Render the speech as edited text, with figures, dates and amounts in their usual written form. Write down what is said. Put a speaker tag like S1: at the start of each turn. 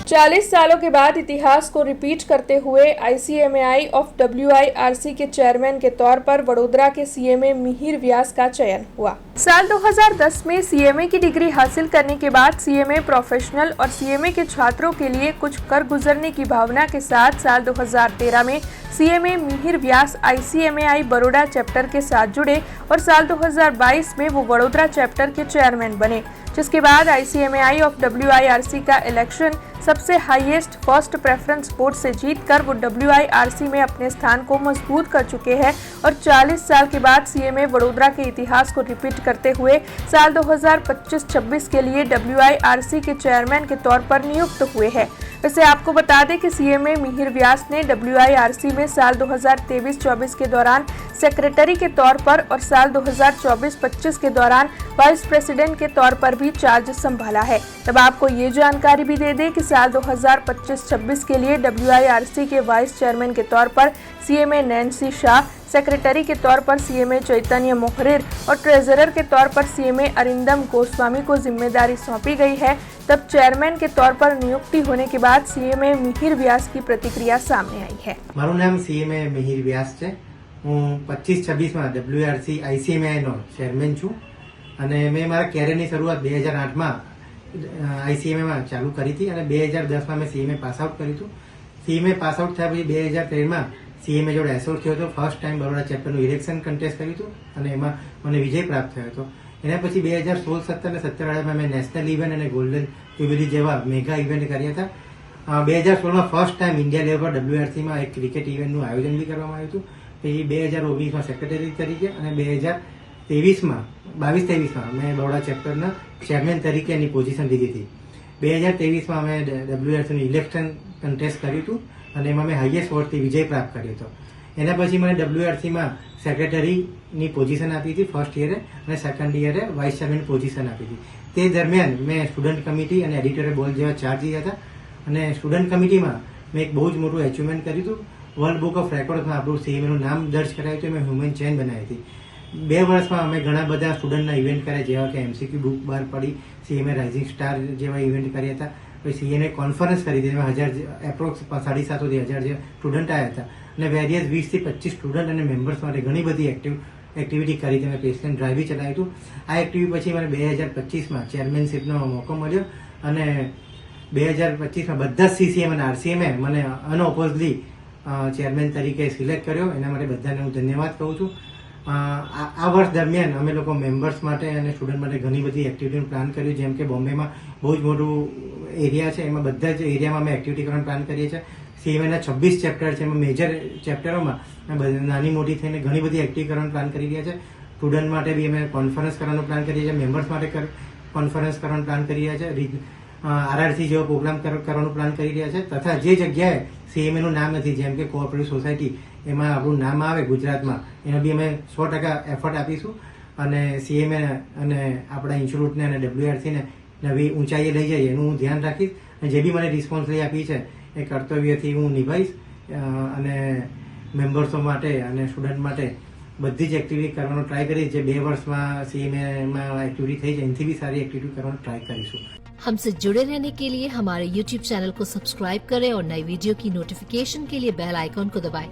S1: 40 सालों के बाद इतिहास को रिपीट करते हुए ICMAI ऑफ WIRC के चेयरमैन के तौर पर वडोदरा के CMA मिहिर व्यास का चयन हुआ। साल 2010 में CMA की डिग्री हासिल करने के बाद CMA प्रोफेशनल और CMA के छात्रों के लिए कुछ कर गुजरने की भावना के साथ साल 2013 में CMA मिहिर व्यास ICMAI बड़ौदा चैप्टर के साथ जुड़े और साल 2022 में वो वडोदरा चैप्टर के चेयरमैन बने, जिसके बाद ICMAI ऑफ WIRC का इलेक्शन सबसे हाईएस्ट फर्स्ट प्रेफरेंस वोट से जीतकर वो WIRC में अपने स्थान को मजबूत कर चुके हैं और 40 साल के बाद CMA वडोदरा के इतिहास को रिपीट करते हुए साल 2025-26 के लिए WIRC के चेयरमैन के तौर पर नियुक्त हुए हैं। वैसे आपको बता दें कि CMA मिहिर व्यास ने WIRC में साल 2023-24 के दौरान सेक्रेटरी के तौर पर और साल 2024-25 के दौरान वाइस प्रेसिडेंट के तौर पर भी चार्ज संभाला है। तब आपको ये जानकारी भी दे दें कि साल 2025-26 के लिए WIRC के वाइस चेयरमैन के तौर पर CMA नैन्सी शाह, सेक्रेटरी के तौर पर CMA चैतन्य मोहरेर और ट्रेजरर के तौर पर CMA अरिंदम गोस्वामी को जिम्मेदारी सौंपी गई है। तब चेयरमैन के तौर पर नियुक्ति होने के बाद CMA मिहिर व्यास की प्रतिक्रिया सामने आई है।
S2: મારું નામ CMA મિહિર વ્યાસ છે। હું 25-26 માં WIRC ICMAI નો ચેરમેન છું અને મેં મારા કેરિયરની શરૂઆત 2008 માં ICMAI માં ચાલુ કરી હતી અને 2010 માં મેં CMA પાસ આઉટ કર્યું હતું। CMA પાસ આઉટ થયા પછી 2013 માં CMA જોડે એસોસિએટ થયો હતો। ફર્સ્ટ ટાઈમ બરોડા ચેપ્ટરનું ઇલેક્શન કન્ટેસ્ટ કર્યું હતું અને એમાં મને વિજય પ્રાપ્ત થયો હતો। એના પછી 2016, 17 અને 17 માં મેં નેશનલ ઇવેન્ટ અને ગોલ્ડન જ્યુબિલી જેવા મેગા ઇવેન્ટ કર્યા હતા। 2016 માં ફર્સ્ટ ટાઈમ ઇન્ડિયા લેવલ પર WIRC માં એક ક્રિકેટ ઇવેન્ટનું આયોજન બી કરવામાં આવ્યું હતું। પછી 2019 માં સેક્રેટરી તરીકે અને 2023 માં 22-23 માં મેં બરોડા ચેપ્ટરના ચેરમેન તરીકેની પોઝિશન લીધી હતી। 2023 માં મેં WIRC નું ઇલેક્શન કન્ટેસ્ટ કર્યું હતું અને એમાં મેં હાઈએસ્ટ વોટથી વિજય પ્રાપ્ત કર્યો હતો। એના પછી મને WIRC માં સેક્રેટરીની પોઝિશન આપી હતી ફર્સ્ટ યરે અને સેકન્ડ યરે વાઇસ ચેરમેન પોઝિશન આપી હતી। તે દરમિયાન મેં સ્ટુડન્ટ કમિટી અને એડિટોરિયલ બોર્ડ જેવા ચાર્જ લીધા હતા અને સ્ટુડન્ટ કમિટીમાં મેં એક બહુ જ મોટું એચિવમેન્ટ કર્યું હતું। વર્લ્ડ બુક ઓફ રેકોર્ડમાં આપણું CMA નું નામ દર્જ કરાયું હતું। મેં હ્યુમન ચેન બનાવી હતી। 2 વર્ષમાં અમે ઘણા બધા સ્ટુડન્ટના ઇવેન્ટ કર્યા, જેવા કે MCQ બુક બહાર પડી, CMA રાઇઝિંગ સ્ટાર જેવા ઇવેન્ટ કર્યા હતા। પછી CMA કોન્ફરન્સ કરી હતી, એમાં 1000 એપ્રોક્સ 750 થી 1000 જે સ્ટુડન્ટ આવ્યા હતા અને વેરિયસ 20 થી 25 સ્ટુડન્ટ અને મેમ્બર્સ માટે ઘણી બધી એક્ટિવિટી કરી હતી। મેં પ્લેસમેન્ટ ડ્રાઈવ બી ચલાવ્યું હતું। આ એક્ટિવિટી પછી મને 2025 માં ચેરમેનશીપનો મોકો મળ્યો અને 2025 માં બધા CCM અને RCMA મને અનઓપોઝલી ચેરમેન તરીકે સિલેક્ટ કર્યો। એના માટે બધાને હું ધન્યવાદ કહું છું। આ વર્ષ દરમિયાન અમે લોકો મેમ્બર્સ માટે અને સ્ટુડન્ટ માટે ઘણી બધી એક્ટિવિટીનું પ્લાન કર્યું, જેમ કે બોમ્બેમાં બહુ જ મોટું એરિયા છે, એમાં બધા જ એરિયામાં અમે એક્ટિવિટી કરવાનું પ્લાન કરીએ છીએ। CMAના 26 ચેપ્ટર છે, એમાં મેજર ચેપ્ટરોમાં નાની મોટી થઈને ઘણી બધી એક્ટિવિટી કરવાનું પ્લાન કરી રહ્યા છે। સ્ટુડન્ટ માટે બી અમે કોન્ફરન્સ કરવાનું પ્લાન કરીએ છીએ, મેમ્બર્સ માટે કોન્ફરન્સ કરવાનું પ્લાન કરી રહ્યા છે, RRC જેવો પ્રોગ્રામ કરવાનું પ્લાન કરી રહ્યા છે। તથા જે જગ્યાએ CMA નું નામ નથી, જેમ કે કોઓપરેટિવ સોસાયટી, એમાં આપણું નામ આવે ગુજરાતમાં, એમાં બી અમે 100% એફર્ટ આપીશું અને CMA અને આપણા ઇન્સ્ટિટ્યૂટને અને WIRC ને નવી ઊંચાઈએ લઈ જઈએ એનું હું ધ્યાન રાખીશ અને જે બી મને રિસ્પોન્સિબિલિટી આપી છે એ કર્તવ્યથી હું નિભાવીશ અને મેમ્બર્સો માટે અને સ્ટુડન્ટ માટે બધી જ એક્ટિવિટી કરવાનો ટ્રાય કરીશ। જે 2 વર્ષમાં CMAમાં એક્ટિવિટી થઈ છે એનાથી બી સારી એક્ટિવિટી કરવાનો ટ્રાય કરીશું।
S3: हमसे जुड़े रहने के लिए हमारे YouTube चैनल को सब्सक्राइब करें और नई वीडियो की नोटिफिकेशन के लिए बेल आइकॉन को दबाएं।